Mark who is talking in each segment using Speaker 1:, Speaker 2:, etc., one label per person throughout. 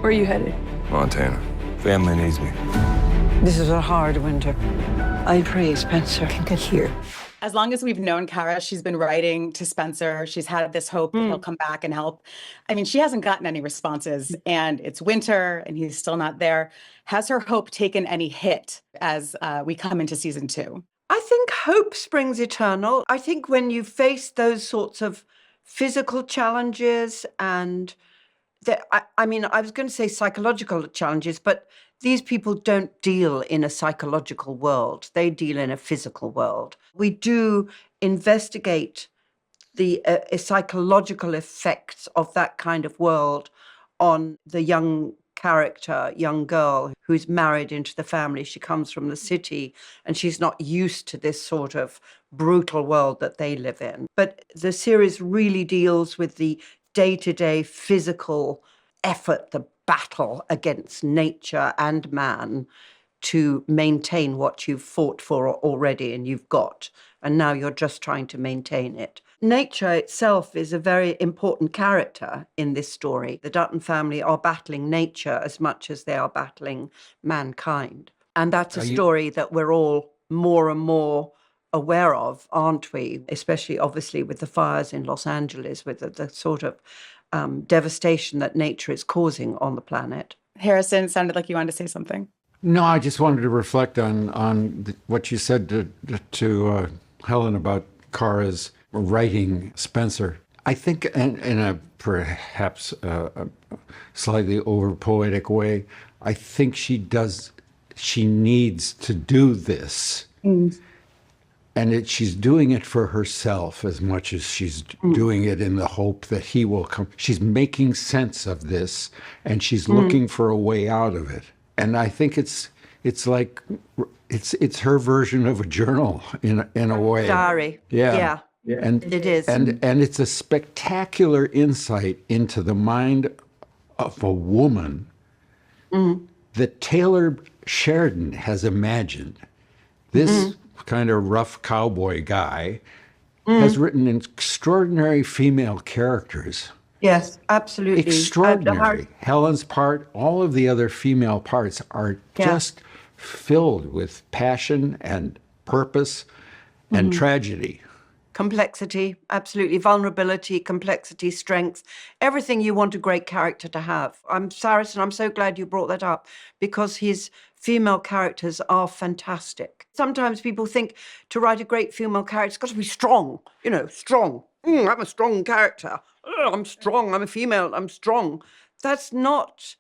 Speaker 1: Where are you headed?
Speaker 2: Montana. Family needs me.
Speaker 3: This is a hard winter. I pray Spencer can get here.
Speaker 4: As long as we've known Cara, she's been writing to Spencer. She's had this hope that he'll come back and help. I mean, she hasn't gotten any responses, and it's winter, and he's still not there. Has her hope taken any hit as we come into season 2?
Speaker 3: I think hope springs eternal. I think when you face those sorts of physical challenges and I mean, I was going to say psychological challenges, but these people don't deal in a psychological world. They deal in a physical world. We do investigate the psychological effects of that kind of world on the young character, young girl who's married into the family. She comes from the city and she's not used to this sort of brutal world that they live in. But the series really deals with the day-to-day physical effort, the battle against nature and man to maintain what you've fought for already and you've got, and now you're just trying to maintain it. Nature itself is a very important character in this story. The Dutton family are battling nature as much as they are battling mankind. And that's a story that we're all more and more aware of, aren't we? Especially, obviously, with the fires in Los Angeles, with the sort of devastation that nature is causing on the planet.
Speaker 4: Harrison, sounded like you wanted to say something.
Speaker 5: No, I just wanted to reflect on what you said to Helen about Cara's writing Spencer. I think in a perhaps slightly over-poetic way, I think she needs to do this. And she's doing it for herself as much as she's doing it in the hope that he will come. She's making sense of this, and she's looking for a way out of it. And I think it's like it's her version of a journal in a way.
Speaker 3: Diary.
Speaker 5: Yeah.
Speaker 3: And it is.
Speaker 5: And it's a spectacular insight into the mind of a woman that Taylor Sheridan has imagined. This kind of rough cowboy guy has written extraordinary female characters.
Speaker 3: Yes, absolutely.
Speaker 5: Extraordinary. Helen's part, all of the other female parts are just filled with passion and purpose and tragedy.
Speaker 3: Complexity, absolutely. Vulnerability, complexity, strength, everything you want a great character to have. Saracen, I'm so glad you brought that up because his female characters are fantastic. Sometimes people think to write a great female character, it's got to be strong, strong. I'm a strong character. I'm strong. I'm a female. I'm strong. That's not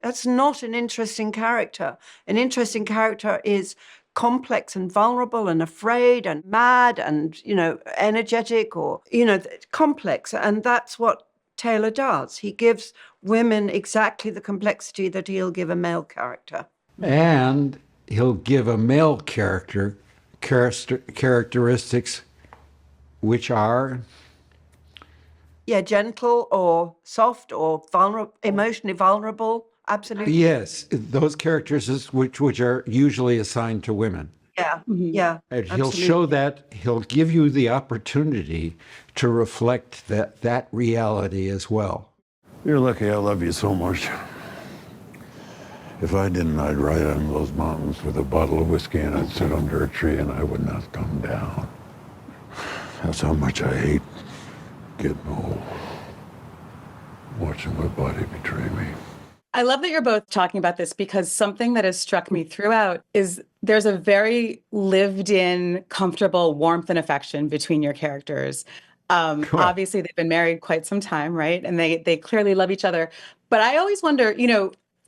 Speaker 3: an interesting character. An interesting character is complex and vulnerable and afraid and mad and, energetic or, complex. And that's what Taylor does. He gives women exactly the complexity that he'll give a male character.
Speaker 5: And he'll give a male character characteristics which are...
Speaker 3: Yeah, gentle or soft or vulnerable, emotionally vulnerable. Absolutely.
Speaker 5: Yes, those characters which are usually assigned to women.
Speaker 3: Yeah, yeah.
Speaker 5: And he'll show that, he'll give you the opportunity to reflect that reality as well.
Speaker 6: You're lucky I love you so much. If I didn't, I'd ride on those mountains with a bottle of whiskey and I'd sit under a tree and I would not come down. That's how much I hate getting old. Watching my body betray me.
Speaker 4: I love that you're both talking about this because something that has struck me throughout is there's a very lived-in, comfortable warmth and affection between your characters. Obviously, they've been married quite some time, right? And they clearly love each other. But I always wonder,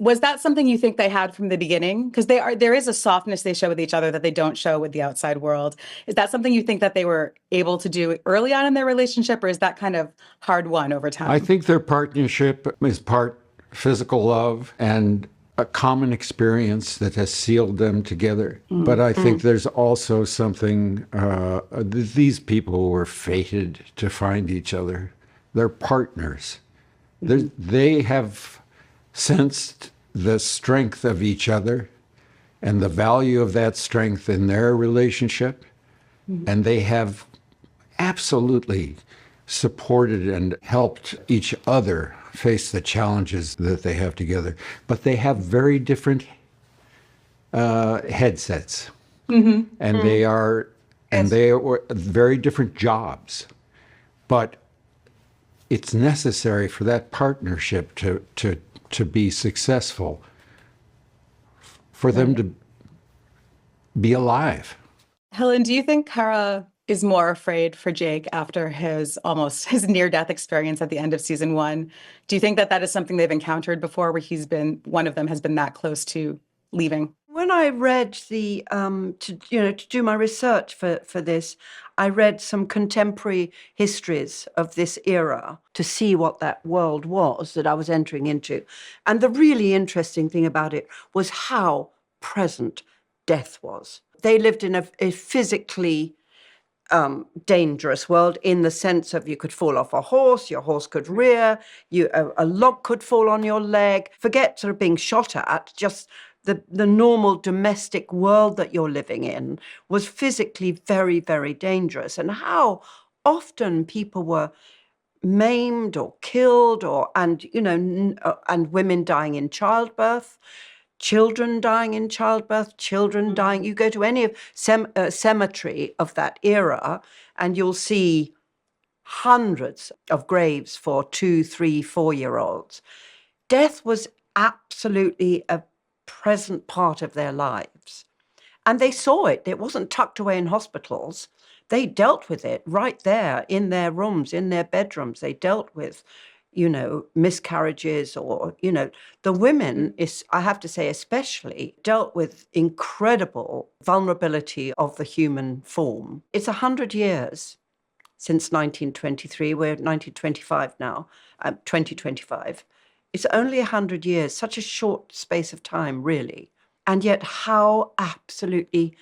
Speaker 4: was that something you think they had from the beginning? Because there is a softness they show with each other that they don't show with the outside world. Is that something you think that they were able to do early on in their relationship, or is that kind of hard won over time?
Speaker 5: I think their partnership is part physical love and a common experience that has sealed them together. But I think there's also something, these people were fated to find each other. They're partners. They have sensed the strength of each other and the value of that strength in their relationship. And they have absolutely supported and helped each other face the challenges that they have together. But they have very different headsets, and they are very different jobs. But it's necessary for that partnership to be successful, for them to be alive.
Speaker 4: Helen, do you think Cara is more afraid for Jake after his near-death experience at the end of season 1? Do you think that is something they've encountered before, where one of them has been that close to leaving?
Speaker 3: When I read to do my research for this, I read some contemporary histories of this era to see what that world was that I was entering into. And the really interesting thing about it was how present death was. They lived in a physically dangerous world, in the sense of you could fall off a horse, your horse could rear, a log could fall on your leg. Forget sort of being shot at, just the normal domestic world that you're living in was physically very, very dangerous. And how often people were maimed or killed, and women dying in childbirth, children dying in childbirth, children dying. You go to any cemetery of that era, and you'll see hundreds of graves for 2, 3, 4-year-olds. Death was absolutely a present part of their lives. And they saw it. It wasn't tucked away in hospitals. They dealt with it right there in their rooms, in their bedrooms. They dealt with, miscarriages, or, the women, I have to say especially, dealt with incredible vulnerability of the human form. It's 100 years since 1923. We're 1925 now, 2025. It's only 100 years, such a short space of time, really. And yet how absolutely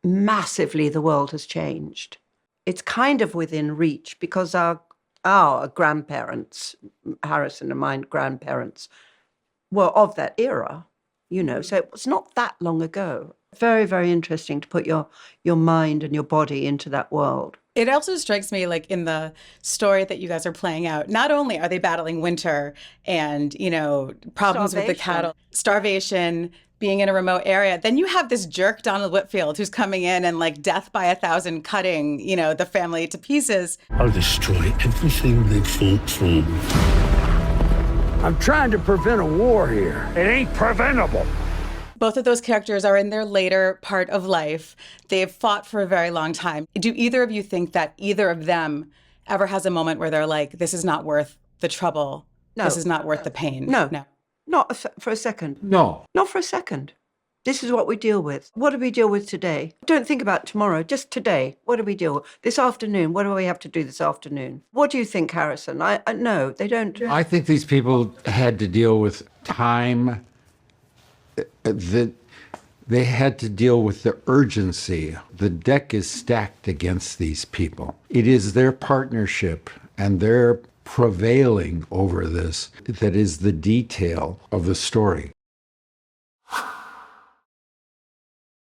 Speaker 3: massively the world has changed. It's kind of within reach, because our grandparents, Harrison and my grandparents, were of that era, so it was not that long ago. Very, very interesting to put your mind and your body into that world.
Speaker 4: It also strikes me, like, in the story that you guys are playing out, not only are they battling winter and, problems with the cattle, starvation, being in a remote area, then you have this jerk, Donald Whitfield, who's coming in and, like, death by 1,000 cutting, the family to pieces.
Speaker 1: I'll destroy everything they fought for.
Speaker 6: I'm trying to prevent a war here. It ain't preventable.
Speaker 4: Both of those characters are in their later part of life. They've fought for a very long time. Do either of you think that either of them ever has a moment where they're like, this is not worth the trouble?
Speaker 3: No.
Speaker 4: This is not worth the pain?
Speaker 3: No. Not for a second.
Speaker 5: No.
Speaker 3: Not for a second. This is what we deal with. What do we deal with today? Don't think about tomorrow, just today. What do we deal with? This afternoon, what do we have to do this afternoon? What do you think, Harrison? No, they don't.
Speaker 5: I think these people had to deal with time. They had to deal with the urgency. The deck is stacked against these people. It is their partnership and their prevailing over this that is the detail of the story.